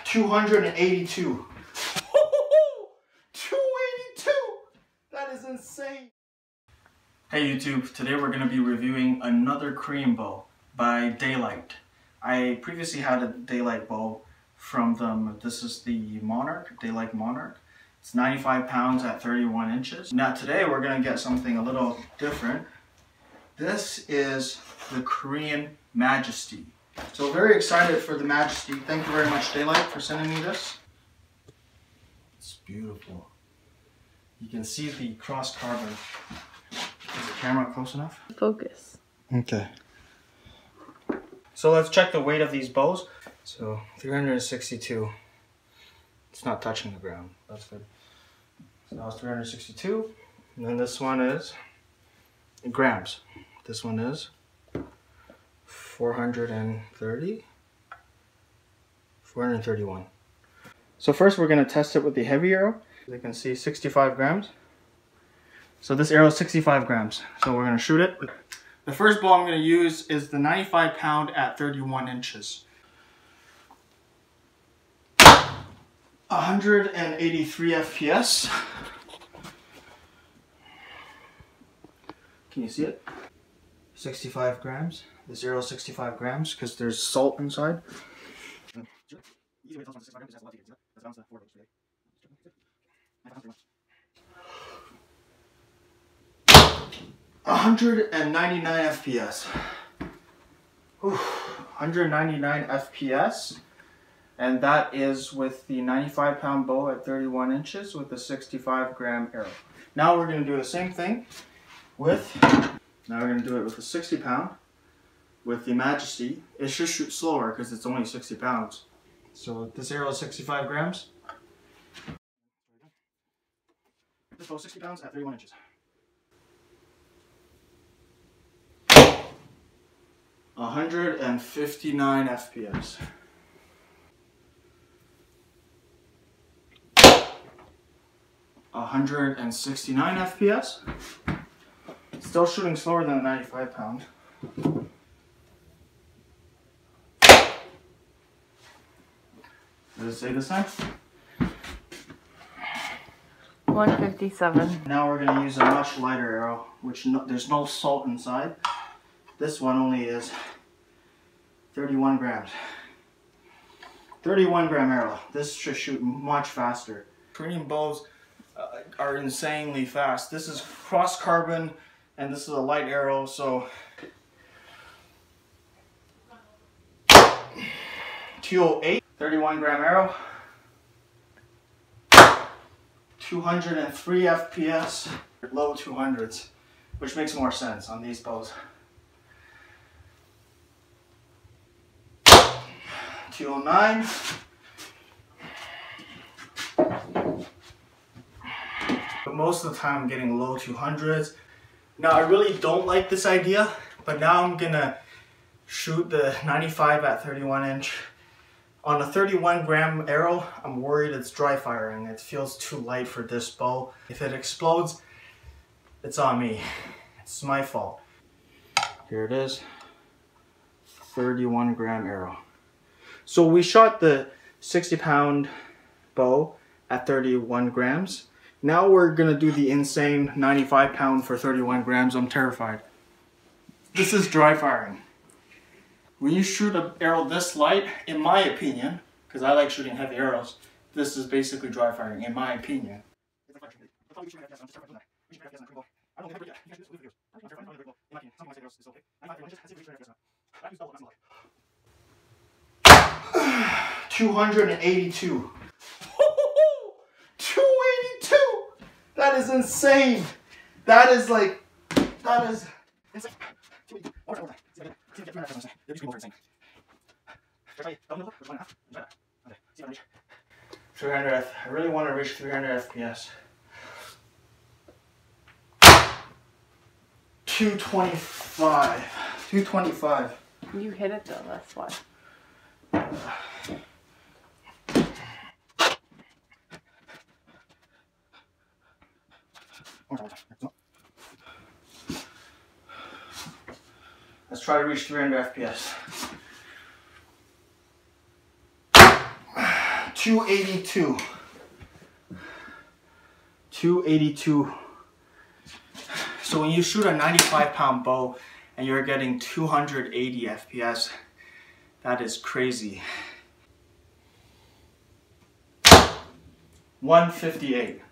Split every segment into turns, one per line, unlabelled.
282. 282! That is insane. Hey YouTube, today we're going to be reviewing another Korean bow by Daylite. I previously had a Daylite bow from them. This is the Monarq, Daylite Monarq. It's 95 pounds at 31 inches. Now today we're going to get something a little different. This is the Korean Majesty. So very excited for the Majesty. Thank you very much Daylite for sending me this. It's beautiful. You can see the cross carbon. Is the camera close enough? Focus. Okay. So let's check the weight of these bows. So 362. It's not touching the ground. That's good. So that was 362. And then this one is in grams. This one is 431. So first we're going to test it with the heavy arrow. You can see 65 grams. So this arrow is 65 grams. So we're going to shoot it. The first bow I'm going to use is the 95 pound at 31 inches. 183 FPS. Can you see it? 65 grams. This arrow is 65 grams because there's salt inside. 199 FPS. Whew, 199 FPS. And that is with the 95 pound bow at 31 inches with the 65 gram arrow. Now we're going to do the same thing with, now we're going to do it with the 60 pound with the Majesty. It should shoot slower because it's only 60 pounds. So this arrow is 65 grams. This bow is 60 pounds at 31 inches. 159 FPS. 169 FPS. Still shooting slower than the 95 pound. Does it say this time?
157.
Now we're going to use a much lighter arrow, which there's no salt inside. This one only is 31 grams. 31 gram arrow. This should shoot much faster. Korean bows are insanely fast. This is cross carbon and this is a light arrow, so 208, 31 gram arrow, 203 FPS, low 200s, which makes more sense on these bows. 209. But most of the time I'm getting low 200s. Now I really don't like this idea, but now I'm gonna shoot the 95 at 31 inch. On a 31 gram arrow, I'm worried it's dry firing. It feels too light for this bow. If it explodes, it's on me. It's my fault. Here it is, 31 gram arrow. So we shot the 60 pound bow at 31 grams. Now we're gonna do the insane 95 pound for 31 grams. I'm terrified. This is dry firing. When you shoot an arrow this light, in my opinion, because I like shooting heavy arrows, this is basically dry firing, in my opinion. 282. 282! That is insane! That is like, that is insane. 300, I really want to reach 300 FPS. 225. 225.
You hit it though, that's why.
Let's try to reach 300 FPS. 282. 282. So when you shoot a 95-pound bow and you're getting 280 FPS, that is crazy. 158.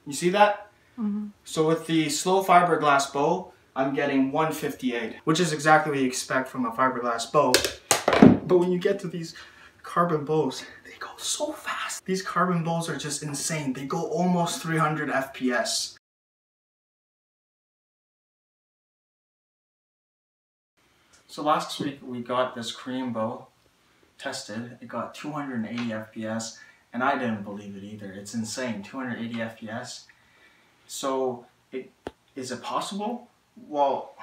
You see that? Mm-hmm. So with the slow fiberglass bow, I'm getting 158, which is exactly what you expect from a fiberglass bow. But when you get to these carbon bows, they go so fast. These carbon bows are just insane. They go almost 300 FPS. So last week we got this Korean bow tested. It got 280 FPS, and I didn't believe it either. It's insane, 280 FPS. So is it possible? Well,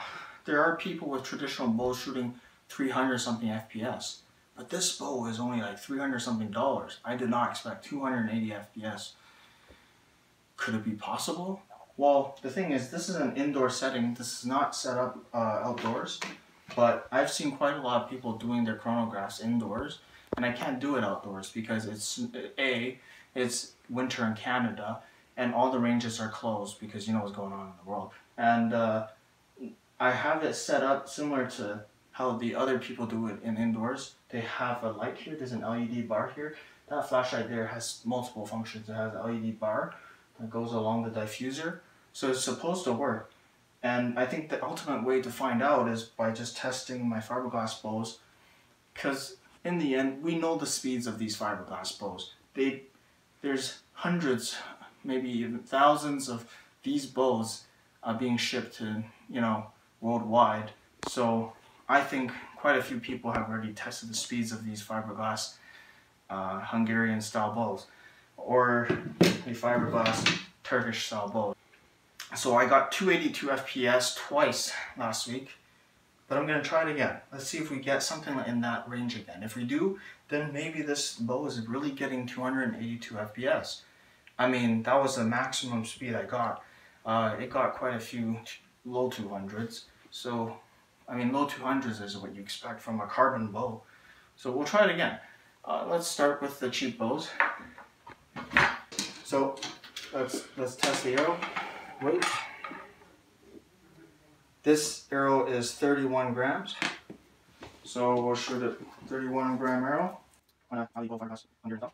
there are people with traditional bows shooting 300 something FPS, but this bow is only like 300 something dollars. I did not expect 280 FPS. Could it be possible? Well, the thing is, this is an indoor setting. This is not set up outdoors, but I've seen quite a lot of people doing their chronographs indoors, and I can't do it outdoors because it's winter in Canada, and all the ranges are closed because you know what's going on in the world. And I have it set up similar to how the other people do it in indoors. They have a light here. There's an LED bar here. That flashlight there has multiple functions. It has an LED bar that goes along the diffuser. So it's supposed to work. And I think the ultimate way to find out is by just testing my fiberglass bows, because in the end, we know the speeds of these fiberglass bows. There's hundreds, maybe even thousands of these bows being shipped to, you know, worldwide. So I think quite a few people have already tested the speeds of these fiberglass Hungarian style bows, or the fiberglass Turkish style bows. So I got 282 FPS twice last week, but I'm going to try it again. Let's see if we get something in that range again. If we do, then maybe this bow is really getting 282 FPS. I mean, that was the maximum speed I got. It got quite a few low 200s. So, I mean, low 200s is what you expect from a carbon bow. So we'll try it again. Let's start with the cheap bows. So let's test the arrow. Weight. This arrow is 31 grams. So we'll shoot a 31 gram arrow. 157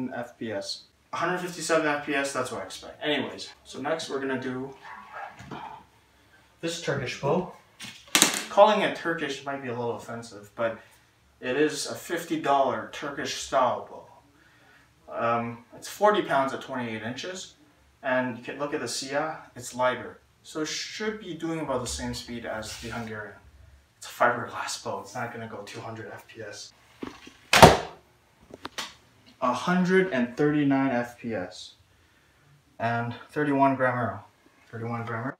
FPS. 157 FPS, that's what I expect. Anyways, so next we're gonna do this Turkish bow. Calling it Turkish might be a little offensive, but it is a $50 Turkish style bow. It's 40 pounds at 28 inches, and you can look at the Sia, it's lighter. So it should be doing about the same speed as the Hungarian. It's a fiberglass bow, it's not gonna go 200 FPS. 139 FPS. And 31 gram arrow. 31 gram arrow.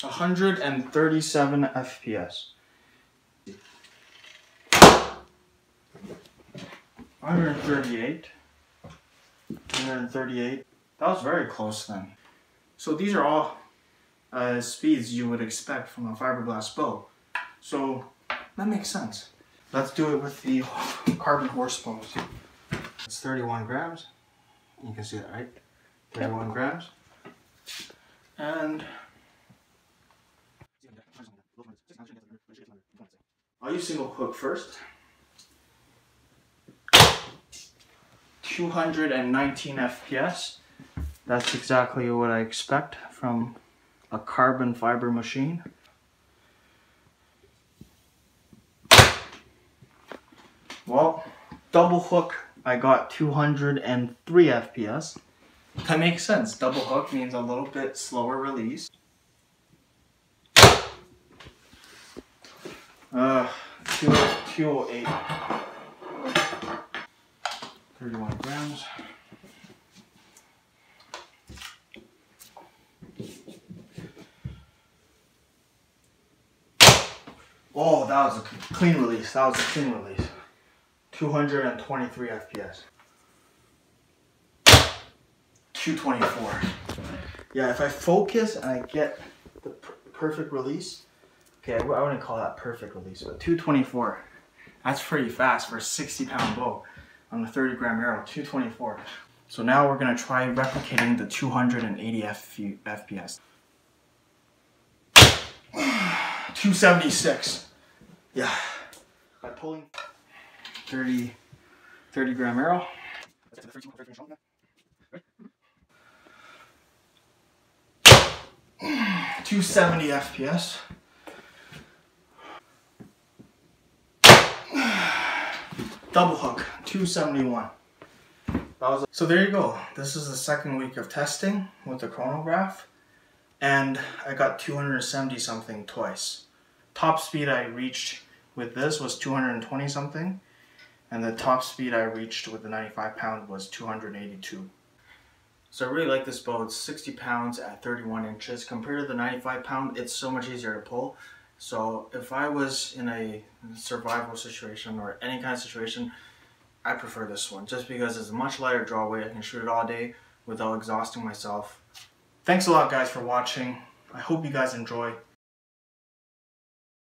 137 FPS. 138. 138. That was very close then. So these are all speeds you would expect from a fiberglass bow. So that makes sense. Let's do it with the carbon horsebows. It's 31 grams. You can see that, right? 31 grams. And I'll use single hook first. 219 FPS. That's exactly what I expect from a carbon fiber machine. Well, double hook, I got 203 FPS. That makes sense. Double hook means a little bit slower release. 208. 31 grams. Oh, that was a clean release. That was a clean release. 223 FPS. 224. Yeah, if I focus and I get the perfect release, Okay, I wouldn't call that perfect release, but 224. That's pretty fast for a 60-pound bow on a 30-gram arrow. 224. So now we're gonna try replicating the 280 FPS. 276. Yeah. By pulling 30-gram arrow. 270 FPS. Double hook, 271. So there you go. This is the second week of testing with the chronograph, and I got 270 something twice. Top speed I reached with this was 220 something, and the top speed I reached with the 95 pound was 282. So I really like this bow. It's 60 pounds at 31 inches. Compared to the 95 pound, it's so much easier to pull. So if I was in a survival situation or any kind of situation, I prefer this one just because it's a much lighter draw weight. I can shoot it all day without exhausting myself. Thanks a lot guys for watching. I hope you guys enjoy.